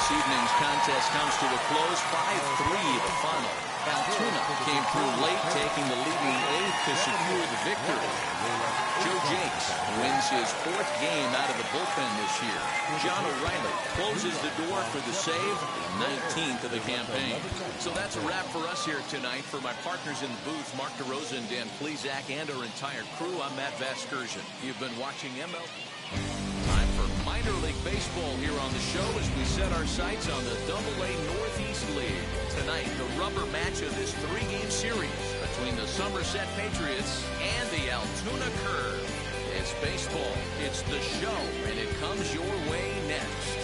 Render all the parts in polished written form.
This evening's contest comes to a close, 5-3 the final. Altoona came through late, taking the lead in the 8th to secure the victory. Joe Jakes wins his 4th game out of the bullpen this year. John O'Reilly closes the door for the save, 19th of the campaign. So that's a wrap for us here tonight. For my partners in the booth, Mark DeRosa and Dan Plesac, and our entire crew, I'm Matt Vasgersian. You've been watching MLB. Time for minor league baseball here on the show as we set our sights on the AA Northeast League. Tonight, the rubber match of this 3-game series between the Somerset Patriots and the Altoona Curve. It's baseball, it's the show, and it comes your way next.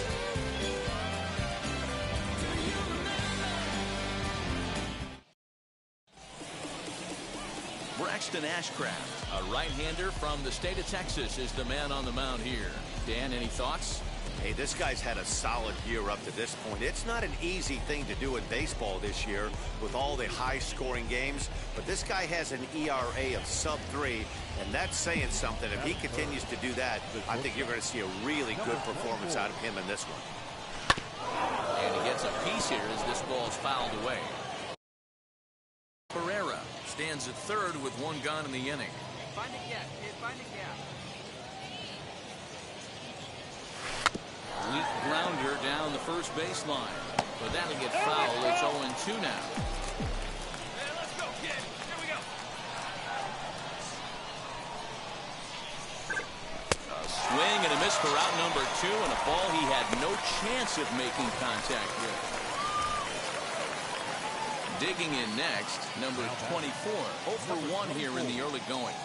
Braxton Ashcraft, a right-hander from the state of Texas, is the man on the mound here. Dan, any thoughts? Hey, this guy's had a solid year up to this point. It's not an easy thing to do in baseball this year with all the high-scoring games, but this guy has an ERA of sub-3, and that's saying something. If he continues to do that, I think you're going to see a really good performance out of him in this one. And he gets a piece here as this ball is fouled away. Pereira stands at third with 1 gone in the inning. Find a gap, kid. Find a gap. Weak grounder down the first baseline, but that'll get fouled. It's 0-2 now. Hey, let's go, kid. Here we go. A swing and a miss for out number 2, and a ball he had no chance of making contact with. Digging in next, number 24. 0 for 1 here in the early going.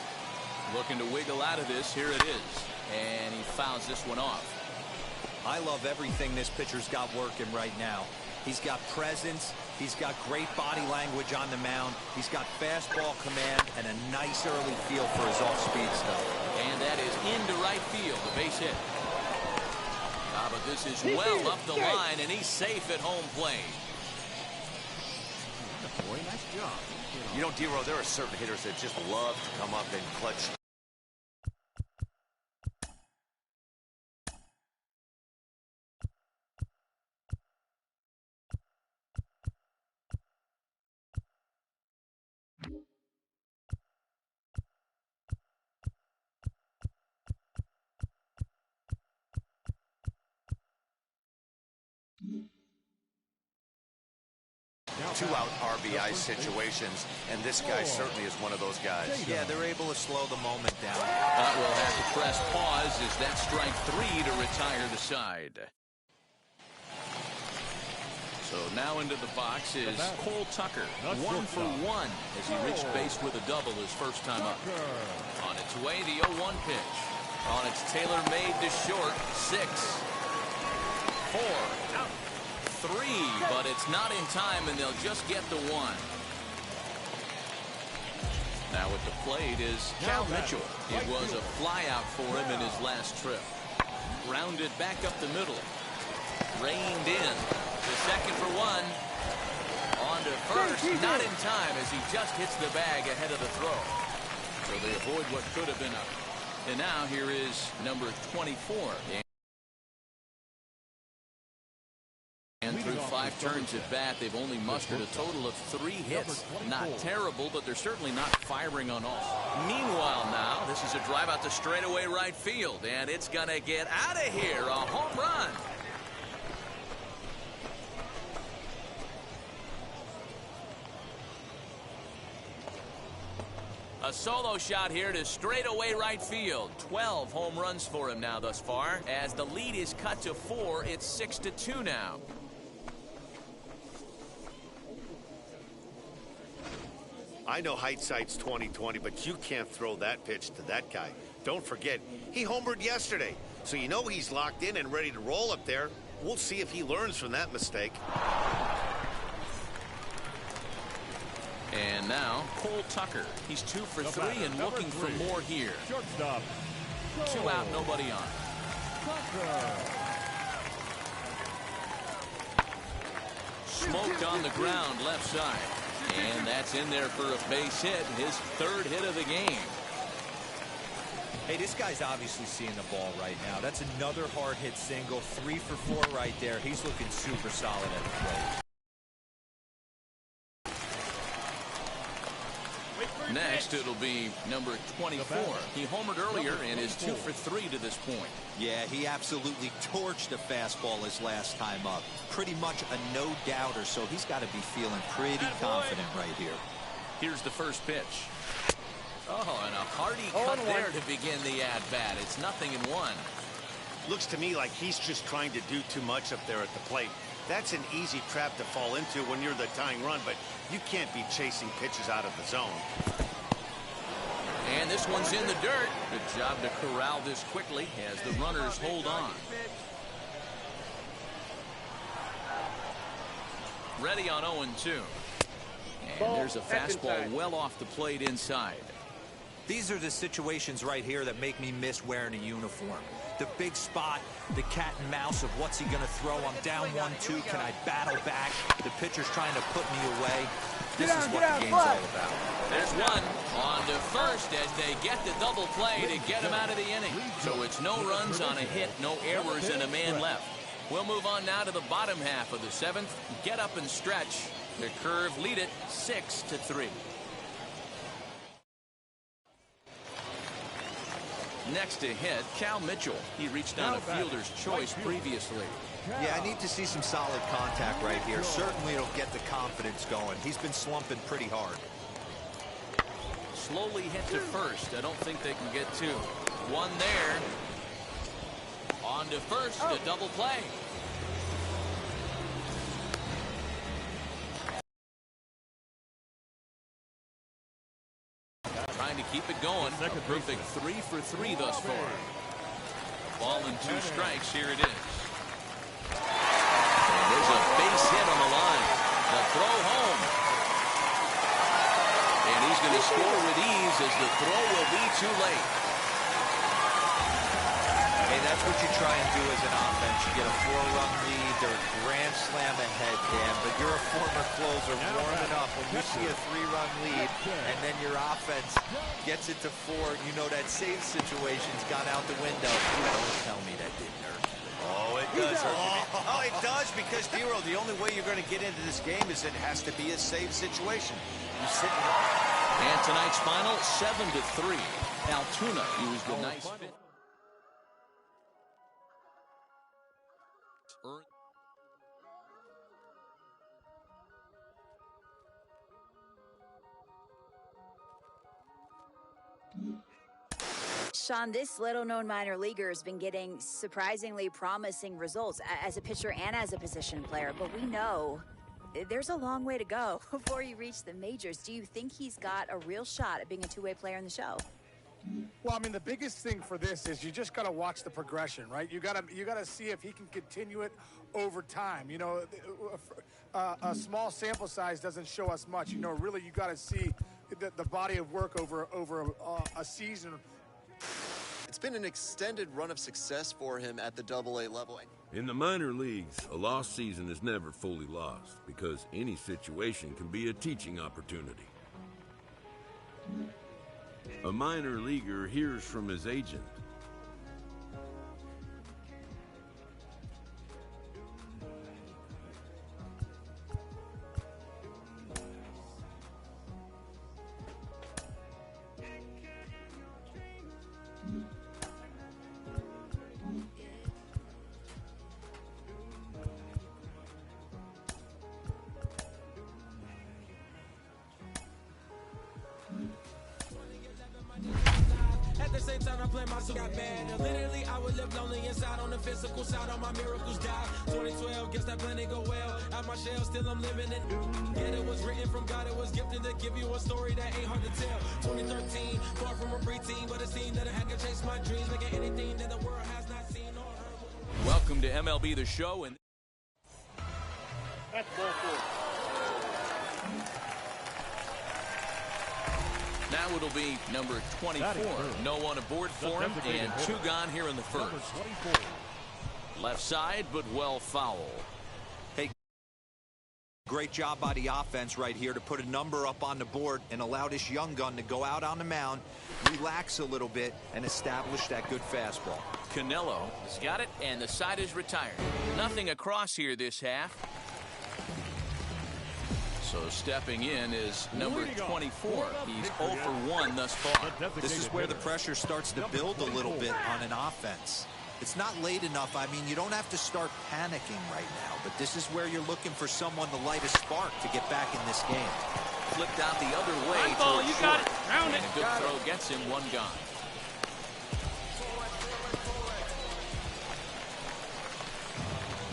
Looking to wiggle out of this. Here it is. And he fouls this one off. I love everything this pitcher's got working right now. He's got presence. He's got great body language on the mound. He's got fastball command and a nice early feel for his off-speed stuff. And that is into right field, a base hit. But this is well up the line, and he's safe at home plate. Boy, nice job. You know, D-Row, there are certain hitters that just love to come up and clutch. Two-out RBI situations, and this guy certainly is one of those guys. Yeah, they're able to slow the moment down. But we'll have to press pause as that strike 3 to retire the side. So now into the box is Cole Tucker, 1 for 1 as he reached base with a double his first time up. On its way, the 0-1 pitch. On its tailor-made to short, 6, 4, out. 3, but it's not in time, and they'll just get the 1. Now at the plate is Cal Mitchell. It was a flyout for him in his last trip. Grounded back up the middle. Reined in. The second for 1. On to first. Not in time as he just hits the bag ahead of the throw. So they avoid what could have been a. And now here is number 24. And through 5 turns at bat, they've only mustered a total of 3 hits. Not terrible, but they're certainly not firing on all. Meanwhile now, this is a drive out to straightaway right field, and it's going to get out of here. A home run. A solo shot here to straightaway right field. 12 home runs for him now thus far. As the lead is cut to 4, it's 6-2 now. I know hindsight's 20/20, but you can't throw that pitch to that guy. Don't forget, he homered yesterday, so you know he's locked in and ready to roll up there. We'll see if he learns from that mistake. And now Cole Tucker. He's 2 for 3 and looking for more here. Shortstop. 2 out, nobody on. Smoked on the ground left side. And that's in there for a base hit, his 3rd hit of the game. Hey, this guy's obviously seeing the ball right now. That's another hard hit single. 3 for 4 right there. He's looking super solid at the plate. Next, it'll be number 24. He homered earlier and is 2 for 3 to this point. Yeah, he absolutely torched the fastball his last time up. Pretty much a no-doubter, so he's got to be feeling pretty confident right here. Here's the first pitch. Oh, and a hearty cut there to begin the at-bat. It's 0-1. Looks to me like he's just trying to do too much up there at the plate. That's an easy trap to fall into when you're the tying run, but you can't be chasing pitches out of the zone. And this one's in the dirt. Good job to corral this quickly as the runners hold on. Ready on 0-2. And there's a fastball well off the plate inside. These are the situations right here that make me miss wearing a uniform. The big spot, the cat and mouse of what's he going to throw. I'm down 1-2. Can I battle back? The pitcher's trying to put me away. This is what the game's all about. There's one on to first as they get the double play to get him out of the inning. So it's no runs on a hit, no errors, and a man left. We'll move on now to the bottom half of the 7th. Get up and stretch. The Curve lead it 6-3. Next to hit, Cal Mitchell. He reached on a fielder's choice previously. Yeah, I need to see some solid contact right here. Certainly it'll get the confidence going. He's been slumping pretty hard. Slowly hit to first. I don't think they can get 2. One there. On to first, a double play. Trying to keep it going. A perfect 3 for 3 thus far. Ball and 2 strikes. Here it is. And there's a base hit on the line. The throw home. And he's going to score with ease as the throw will be too late. Hey, that's what you try and do as an offense. You get a 4-run lead or a grand slam ahead, Dan, but you're a former closer warming up. When you see a 3-run lead and then your offense gets it to 4, you know that save situation's gone out the window. Don't tell me that didn't hurt. Oh, it does. Oh, it does, because, Dero, the only way you're going to get into this game is it has to be a save situation. You sit and tonight's final, 7-3. Altoona used a nice fit. Sean, this little-known minor leaguer has been getting surprisingly promising results as a pitcher and as a position player, but we know there's a long way to go before you reach the majors. Do you think he's got a real shot at being a two-way player in the show? Well, I mean, the biggest thing for this is you just got to watch the progression, right? You got to see if he can continue it over time. You know, a small sample size doesn't show us much. You know, really, you got to see the body of work over a season. It's been an extended run of success for him at the AA level. In the minor leagues, a lost season is never fully lost because any situation can be a teaching opportunity. A minor leaguer hears from his agent. At the same time, I play my got bad. Literally, I would live lonely inside. On the physical side, all my miracles die. 2012, guess that plan didn't go well. Out my shell, still I'm living it. Yet it was written from God, it was gifted to give you a story that ain't hard to tell. 2013, far from a preteen, but it seemed that I had to chase my dreams, making anything that the world has not seen or heard. Welcome to MLB The Show. And That's ball 4. now it'll be number 24. No one aboard for him, and 2 gone here in the first. Left side, but well foul. Great job by the offense right here to put a number up on the board and allow this young gun to go out on the mound, relax a little bit, and establish that good fastball. Canelo has got it, and the side is retired. Nothing across here this half. So stepping in is number 24. He's 0 for 1 thus far. This is where the pressure starts to build a little bit on an offense. It's not late enough. I mean, you don't have to start panicking right now, but this is where you're looking for someone to light a spark to get back in this game. Flipped out the other way. Ball, you got it. Round it. And a good throw gets him 1 gone.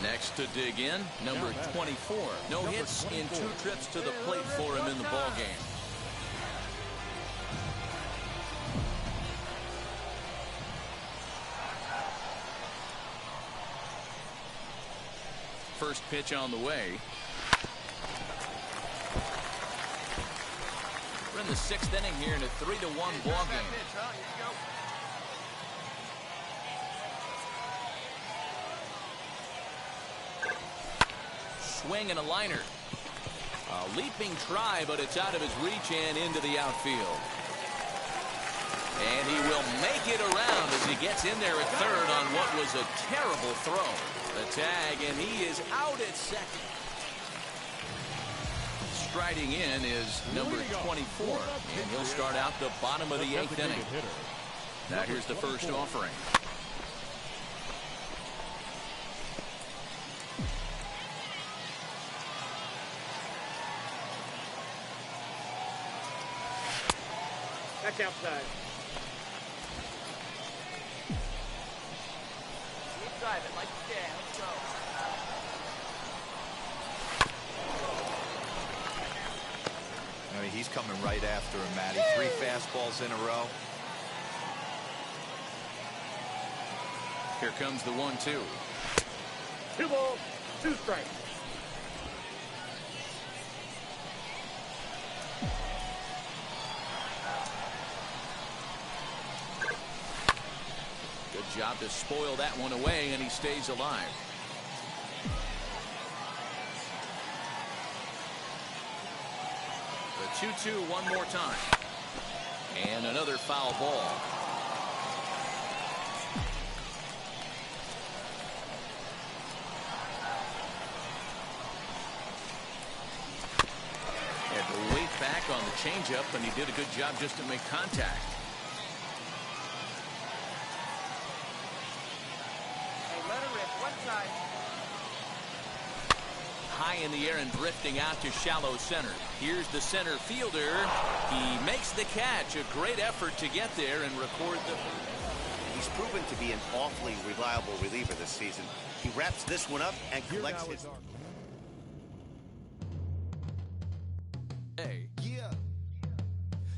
Next to dig in, number 24. No hits in 2 trips to the plate for him in the ballgame. First pitch on the way. We're in the 6th inning here in a 3-1 ball game. Swing and a liner. A leaping try, but it's out of his reach and into the outfield. And he will make it around as he gets in there at third on what was a terrible throw. The tag, and he is out at second. Striding in is number 24, and he'll start out the bottom of the 8th inning. Now here's the first offering. Back outside. Keep driving like you can. Let's go. I mean, he's coming right after him, Matty. 3 fastballs in a row. Here comes the 1-2. 2 balls, 2 strikes. Good job to spoil that one away, and he stays alive. The 2-2 one more time. And another foul ball. Had to wait back on the changeup, and he did a good job just to make contact. High in the air and drifting out to shallow center. Here's the center fielder. He makes the catch. A great effort to get there and record the... He's proven to be an awfully reliable reliever this season. He wraps this one up and collects his... Hey. Yeah.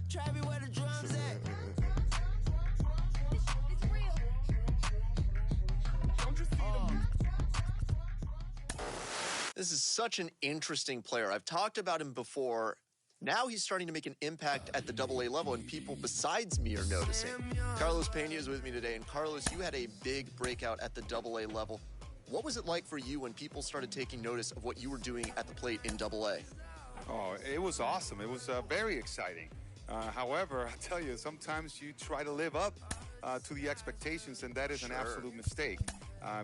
Travis, where the drums at? This is such an interesting player. I've talked about him before. Now he's starting to make an impact at the AA level, and people besides me are noticing. Carlos Pena is with me today, and Carlos, you had a big breakout at the AA level. What was it like for you when people started taking notice of what you were doing at the plate in AA? Oh, it was awesome. It was very exciting. However, I tell you, sometimes you try to live up to the expectations, and that is an absolute mistake.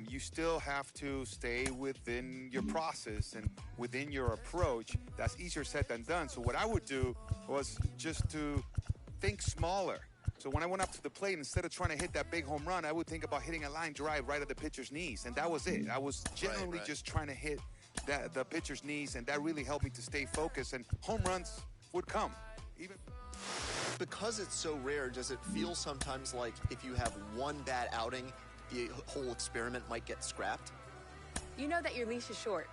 You still have to stay within your process and within your approach. That's easier said than done. So what I would do was just to think smaller. So when I went up to the plate, instead of trying to hit that big home run, I would think about hitting a line drive right at the pitcher's knees. And that was it. I was generally just trying to hit the pitcher's knees, and that really helped me to stay focused. And home runs would come. Because it's so rare, does it feel sometimes like if you have one bad outing, the whole experiment might get scrapped? You know that your leash is short,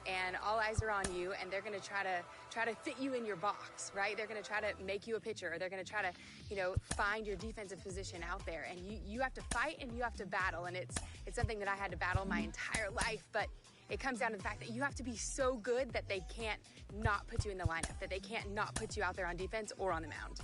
and all eyes are on you, and they're going to try to fit you in your box, right? They're going to try to make you a pitcher, or they're going to try to, find your defensive position out there, and you have to fight and you have to battle, and it's something that I had to battle my entire life, but it comes down to the fact that you have to be so good that they can't not put you in the lineup, that they can't not put you out there on defense or on the mound.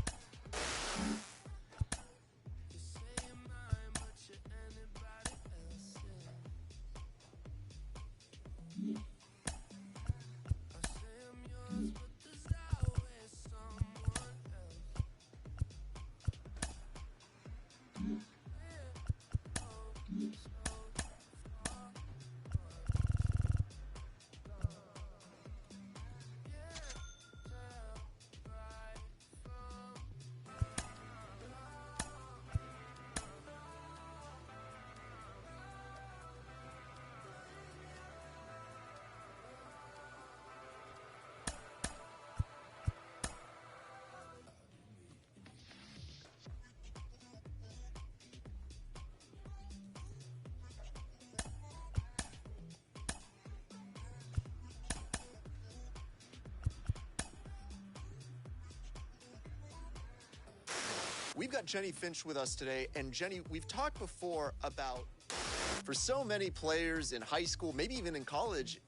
We've got Jenny Finch with us today, and Jenny, we've talked before about, for so many players in high school, maybe even in college,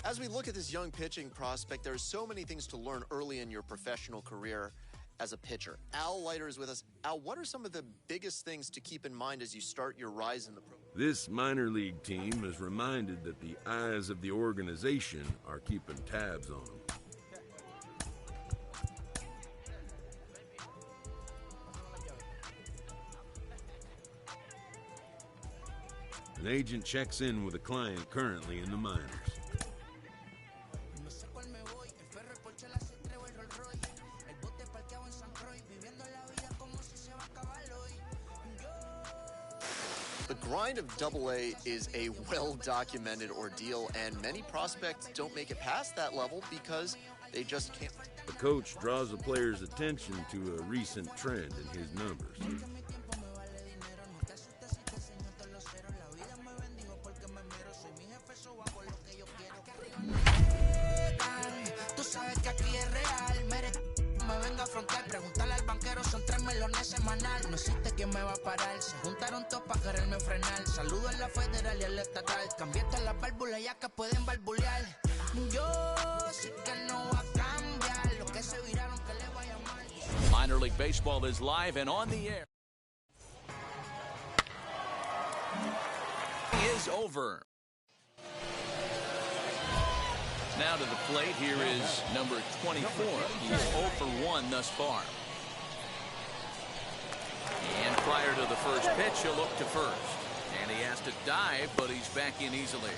as we look at this young pitching prospect, there's so many things to learn early in your professional career as a pitcher. Al Leiter is with us. Al, what are some of the biggest things to keep in mind as you start your rise in the pro? This minor league team is reminded that the eyes of the organization are keeping tabs on them. An agent checks in with a client currently in the minors. The grind of Double-A is a well-documented ordeal, and many prospects don't make it past that level because they just can't. The coach draws the player's attention to a recent trend in his numbers. No existe quien me va a parar. Se juntaron todos para quererme frenar. Saludo en la federal y en la estatal. Cambiaste las válvulas ya que pueden barbulear. Yo sé que no va a cambiar. Lo que se viraron que le vaya mal. Minor League Baseball is live and on the air. Is over. Now to the plate, here is number 24. He's 0 for 1 thus far. And prior to the first pitch, he'll look to first. And he has to dive, but he's back in easily.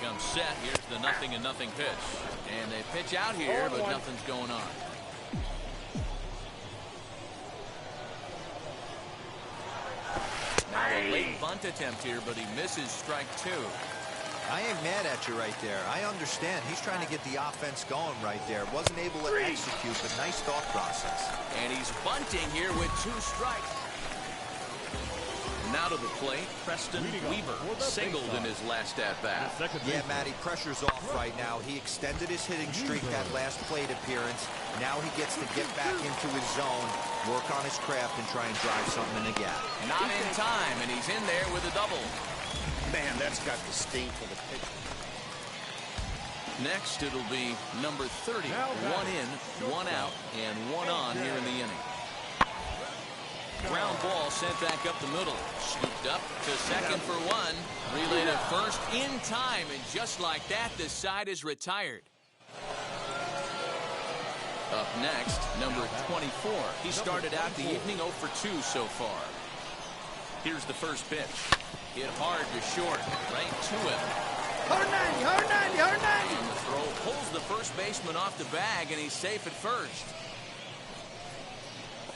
Comes set. Here's the 0-0 pitch. And they pitch out here, but nothing's going on. Now a late bunt attempt here, but he misses strike 2. I ain't mad at you right there. I understand. He's trying to get the offense going right there. Wasn't able to execute, but nice thought process. And he's bunting here with 2 strikes. Now to the plate, Preston Weaver singled in his last at-bat. Yeah, Matty, pressure's off right now. He extended his hitting streak that last plate appearance. Now he gets to get back into his zone, work on his craft, and try and drive something in the gap. Not in time, and he's in there with a double. Man, that's got the sting for the pitch. Next, it'll be number 30. 1 in, 1 out, and 1 on here in the inning. Ground ball sent back up the middle. Scooped up to second for 1. Relay to first in time, and just like that, the side is retired. Up next, number 24. He started out the evening 0 for 2 so far. Here's the first pitch. Hit hard to short, right to him. And the throw pulls the first baseman off the bag, and he's safe at first.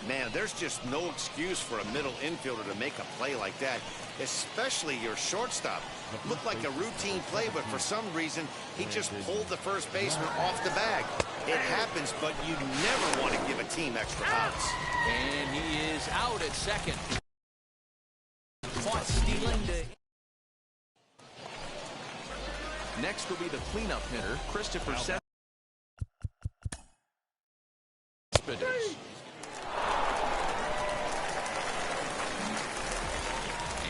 Man, there's just no excuse for a middle infielder to make a play like that, especially your shortstop. Looked like a routine play, but for some reason, he just pulled the first baseman off the bag. It happens, but you never want to give a team extra outs. And he is out at second. Caught stealing to... Next will be the cleanup hitter, Christopher Cespedes.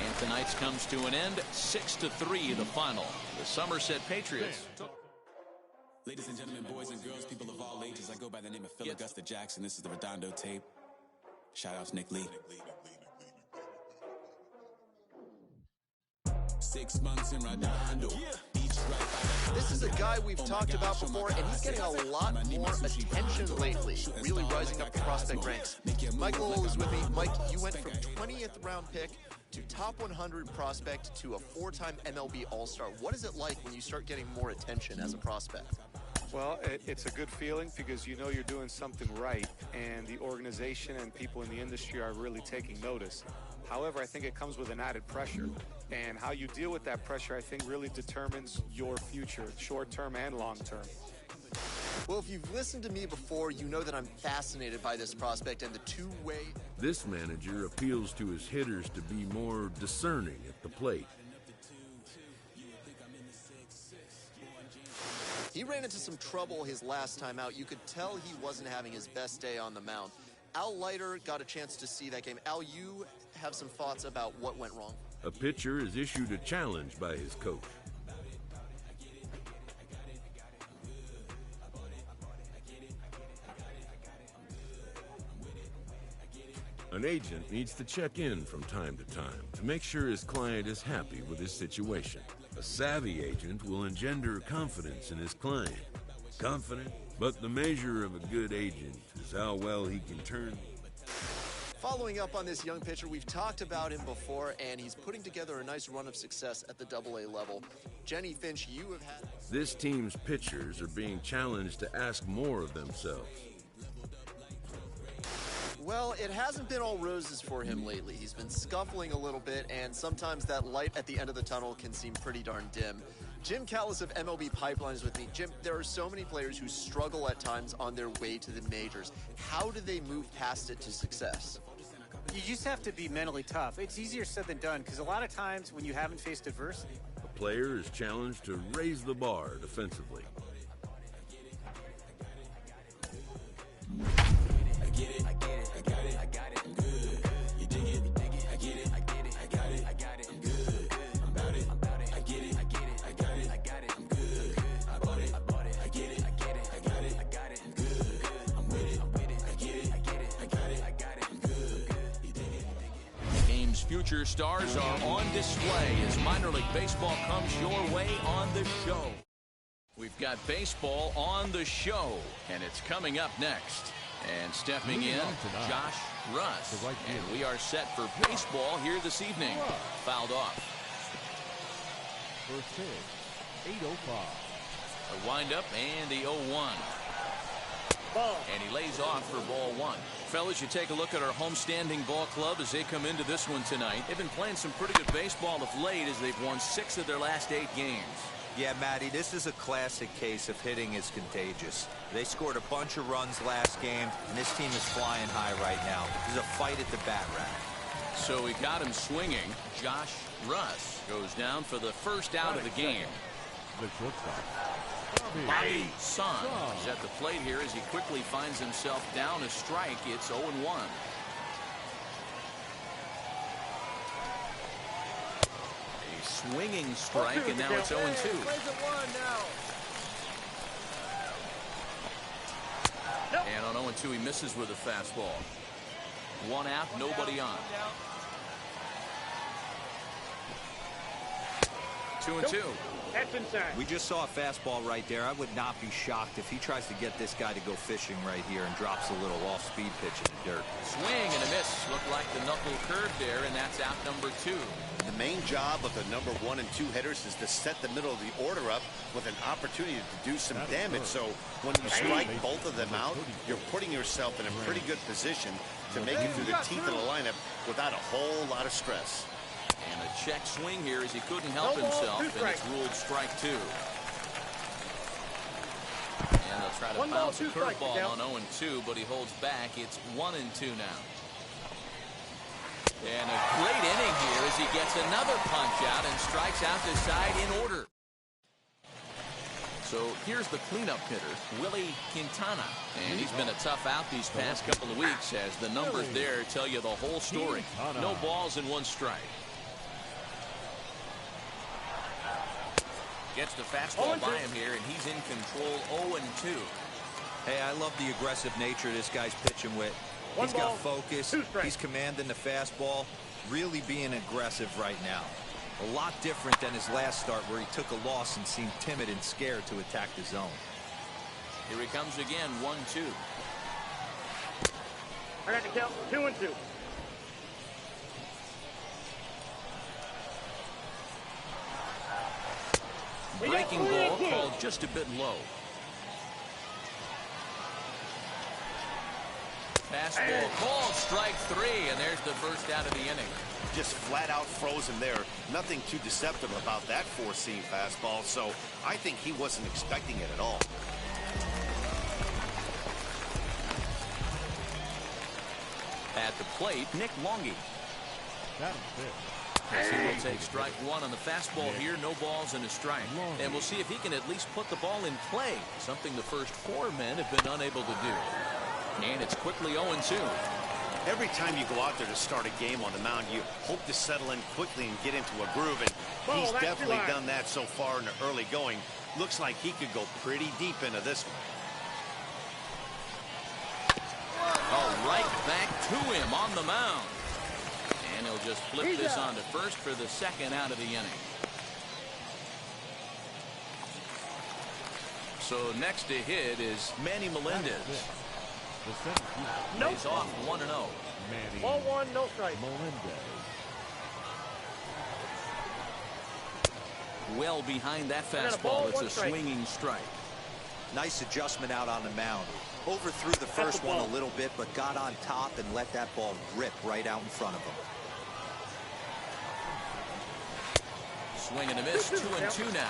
And tonight's comes to an end, 6-3 the final. The Somerset Patriots. Ladies and gentlemen, boys and girls, people of all ages, I go by the name of Phil Augusta Jackson. This is the Redondo tape. Shout out to Nick Lee. 6 months in Redondo. This is a guy we've talked about before, and he's getting a lot more attention lately, really rising up the prospect ranks. Mike Lowell is with me. Mike, you went from 20th round pick to top 100 prospect to a 4-time MLB All-Star. What is it like when you start getting more attention as a prospect? Well, it's a good feeling because you know you're doing something right, and the organization and people in the industry are really taking notice. However, I think it comes with an added pressure, and how you deal with that pressure, I think, really determines your future, short-term and long-term. Well, if you've listened to me before, you know that I'm fascinated by this prospect and the two-way. This manager appeals to his hitters to be more discerning at the plate. He ran into some trouble his last time out. You could tell he wasn't having his best day on the mound. Al Leiter got a chance to see that game. Al, you have some thoughts about what went wrong? A pitcher is issued a challenge by his coach. An agent needs to check in from time to time to make sure his client is happy with his situation. A savvy agent will engender confidence in his client. Confident, but the measure of a good agent is how well he can turn. Following up on this young pitcher, we've talked about him before, and he's putting together a nice run of success at the AA level. Jenny Finch, you have had... This team's pitchers are being challenged to ask more of themselves. Well, it hasn't been all roses for him lately. He's been scuffling a little bit, and sometimes that light at the end of the tunnel can seem pretty darn dim. Jim Callis of MLB Pipeline is with me. Jim, there are so many players who struggle at times on their way to the majors. How do they move past it to success? You just have to be mentally tough. It's easier said than done, because a lot of times when you haven't faced adversity... A player is challenged to raise the bar defensively. I get it, I get it, I got it, I got it, good. You dig it, I get it, I get it, I got it, I got it, good. I'm about it, I get it, I get it, I got it, I got it, good. I bought it, I get it, I get it, I got it, I got it, good. I'm with it, I get it, I get it, I got it, I got it, good. You dig it, The game's future stars are on display as minor league baseball comes your way on the show. We've got baseball on the show, and it's coming up next. And stepping in, Josh Russ. And we are set for baseball here this evening. Fouled off. First pitch, 8:05. A windup and the 0-1. And he lays off for ball one. Fellas, you take a look at our homestanding ball club as they come into this one tonight. They've been playing some pretty good baseball of late as they've won 6 of their last 8 games. Yeah, Matty, this is a classic case of hitting is contagious. They scored a bunch of runs last game, and this team is flying high right now. There's a fight at the bat rack. So he got him swinging. Josh Russ goes down for the first out of the game. The shortstop, Bobby Son is at the plate here as he quickly finds himself down a strike. It's 0-1. Swinging strike, and now it's 0-2. And on 0-2, he misses with a fastball. 1 out, nobody on. 2-2. That's inside. We just saw a fastball right there. I would not be shocked if he tries to get this guy to go fishing right here and drops a little off-speed pitch in the dirt. Swing and a miss. Looked like the knuckle curve there, and that's out number 2. The main job of the number 1 and 2 hitters is to set the middle of the order up with an opportunity to do some damage. So when you strike both of them out, you're putting yourself in a pretty good position to make it through the teeth of the lineup without a whole lot of stress. And a check swing here as he couldn't help himself, and it's ruled strike 2. And they'll try to bounce a curveball on 0-2, but he holds back. It's 1-2 now. And a great inning here as he gets another punch out and strikes out the side in order. So here's the cleanup hitter, Willie Quintana. And he's been a tough out these past couple of weeks as the numbers there tell you the whole story. No balls and 1 strike. Gets the fastball by him here, and he's in control. 0-2. Hey, I love the aggressive nature this guy's pitching with. He's got focus. He's commanding the fastball. Really being aggressive right now. A lot different than his last start where he took a loss and seemed timid and scared to attack the zone. Here he comes again. 1-2. I got the count. 2-2. Breaking ball called just a bit low. Fastball called strike 3, and there's the first out of the inning. Just flat out frozen there. Nothing too deceptive about that four-seam fastball, so I think he wasn't expecting it at all. At the plate, Nick Longy. As he will take strike one on the fastball here. No balls and a strike. And we'll see if he can at least put the ball in play, something the first 4 men have been unable to do. And it's quickly 0-2. Every time you go out there to start a game on the mound, you hope to settle in quickly and get into a groove, and he's definitely done that so far in the early going. Looks like he could go pretty deep into this one. Oh, right back to him on the mound. And he'll just flip this on to first for the second out of the inning. So next to hit is Manny Melendez. He's off 1-0. Ball one, no strike. Well behind that fastball. It's a swinging strike. Nice adjustment out on the mound. Overthrew the first one a little bit, but got on top and let that ball rip right out in front of him. Swing and a miss. 2-2 now.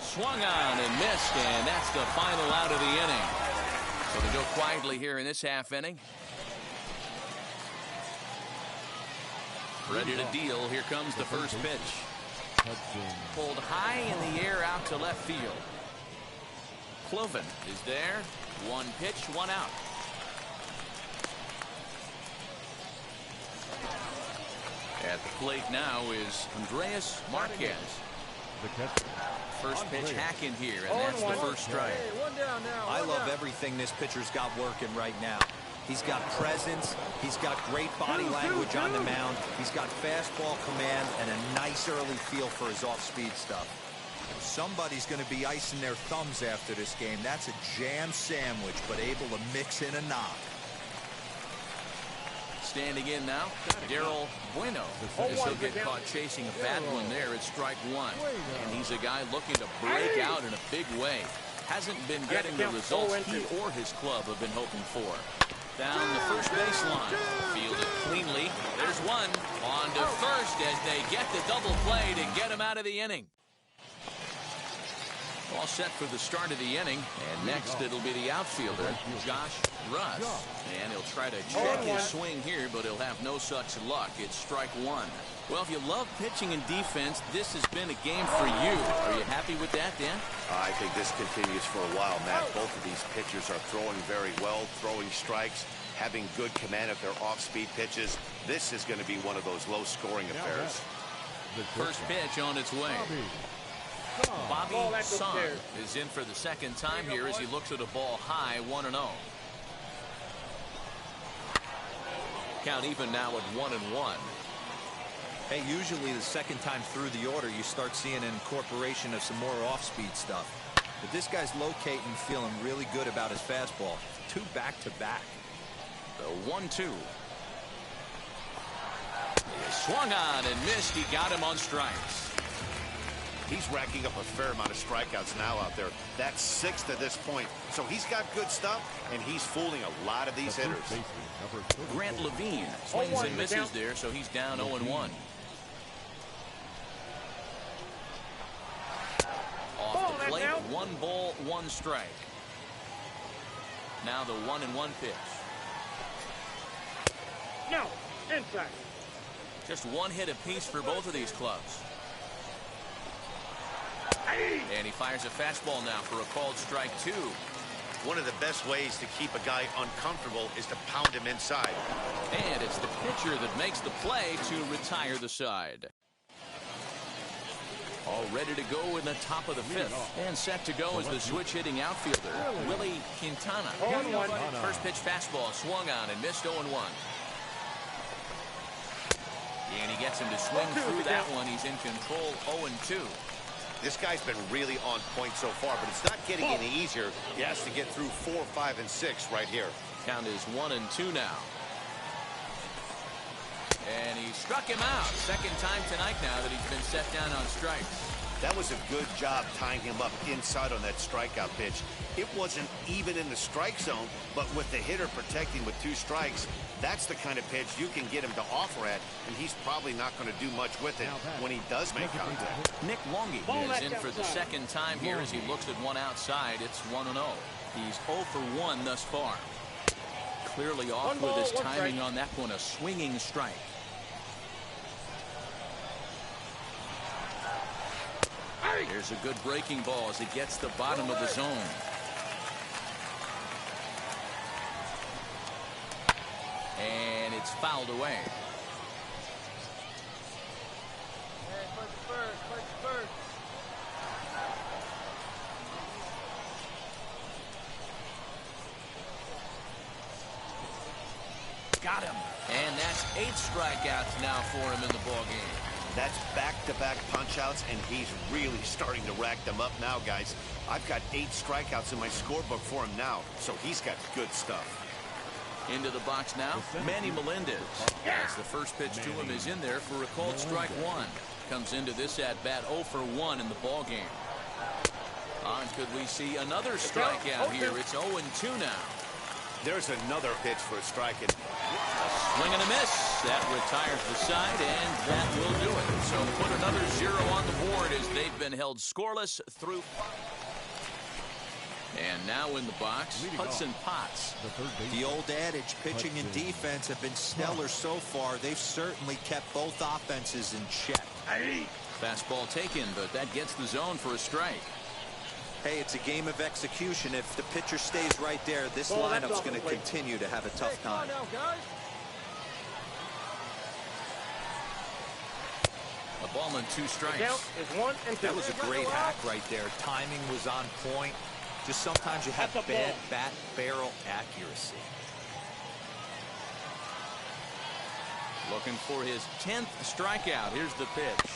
Swung on and missed, and that's the final out of the inning. So they go quietly here in this half inning. Ready to deal. Here comes the first pitch. Pulled high in the air out to left field. Cloven is there. One pitch, one out. At the plate now is Andreas Marquez. First pitch hack in here, and that's the first strike. I love everything this pitcher's got working right now. He's got presence. He's got great body language on the mound. He's got fastball command and a nice early feel for his off-speed stuff. Somebody's going to be icing their thumbs after this game. That's a jam sandwich, but able to mix in a knock. Standing in now, Darryl Bueno. As he'll get caught chasing a bad one there at strike one. And he's a guy looking to break out in a big way. Hasn't been getting the results he or his club have been hoping for. Down the first baseline. Fielded cleanly. There's one. On to first as they get the double play to get him out of the inning. All set for the start of the inning. And next it'll be the outfielder, Josh Russ. And he'll try to check his swing here, but he'll have no such luck. It's strike one. Well, if you love pitching and defense, this has been a game for you. Are you happy with that, Dan? I think this continues for a while, Matt. Both of these pitchers are throwing very well, throwing strikes, having good command of their off-speed pitches. This is going to be one of those low-scoring affairs. First pitch on its way. Bobby Son is in for the second time here as he looks at a ball high, 1-0. Count even now at 1-1. Hey, usually the second time through the order, you start seeing an incorporation of some more off-speed stuff. But this guy's locating, feeling really good about his fastball. 2 back-to-back. The 1-2. He swung on and missed. He got him on strikes. He's racking up a fair amount of strikeouts now out there. That's 6 to this point. So he's got good stuff, and he's fooling a lot of these hitters. Grant Levine swings and misses there, so he's down 0-1. Off the plate, 1 ball, 1 strike. Now the 1-1 pitch. No, inside. Just 1 hit apiece for both of these clubs. And he fires a fastball now for a called strike 2. One of the best ways to keep a guy uncomfortable is to pound him inside. And it's the pitcher that makes the play to retire the side. All ready to go in the top of the 5th. And set to go is the switch-hitting outfielder, Willie Quintana. First pitch fastball swung on and missed 0-1. And he gets him to swing through that one. He's in control, 0-2. This guy's been really on point so far, but it's not getting any easier. He has to get through 4, 5, and 6 right here. Count is 1-2 now. And he struck him out. Second time tonight now that he's been set down on strikes. That was a good job tying him up inside on that strikeout pitch. It wasn't even in the strike zone, but with the hitter protecting with 2 strikes, that's the kind of pitch you can get him to offer at, and he's probably not going to do much with it when he does make contact. Nick Longy is in for the second time here as he looks at one outside. It's 1-0. He's 0 for 1 thus far. Clearly off One with ball, his one timing strike. on that one. A swinging strike. Here's a good breaking ball as it gets the bottom of the zone. And it's fouled away. Got him. And that's 8 strikeouts now for him in the ballgame. That's back-to-back punch-outs, and he's really starting to rack them up now, guys. I've got 8 strikeouts in my scorebook for him now, so he's got good stuff. Into the box now, Manny Melendez. As the first pitch to him is in there for a called strike 1. Comes into this at-bat 0 for 1 in the ballgame. Could we see another strikeout here? It's 0-2 now. There's another pitch for a strike. Swing and a miss. That retires the side, and that will do it. So put another 0 on the board as they've been held scoreless through. And now in the box, Hudson Potts. The old adage, pitching and defense have been stellar so far. They've certainly kept both offenses in check. Fastball taken, but that gets the zone for a strike. Hey, it's a game of execution. If the pitcher stays right there, this lineup's going to continue to have a tough time. A ball and 2 strikes. Is 1 and 2. That was a great hack right there. Timing was on point. Just sometimes you have bad bat barrel accuracy. Looking for his 10th strikeout. Here's the pitch.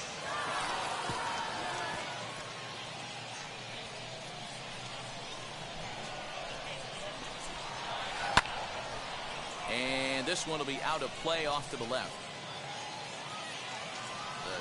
And this one will be out of play off to the left.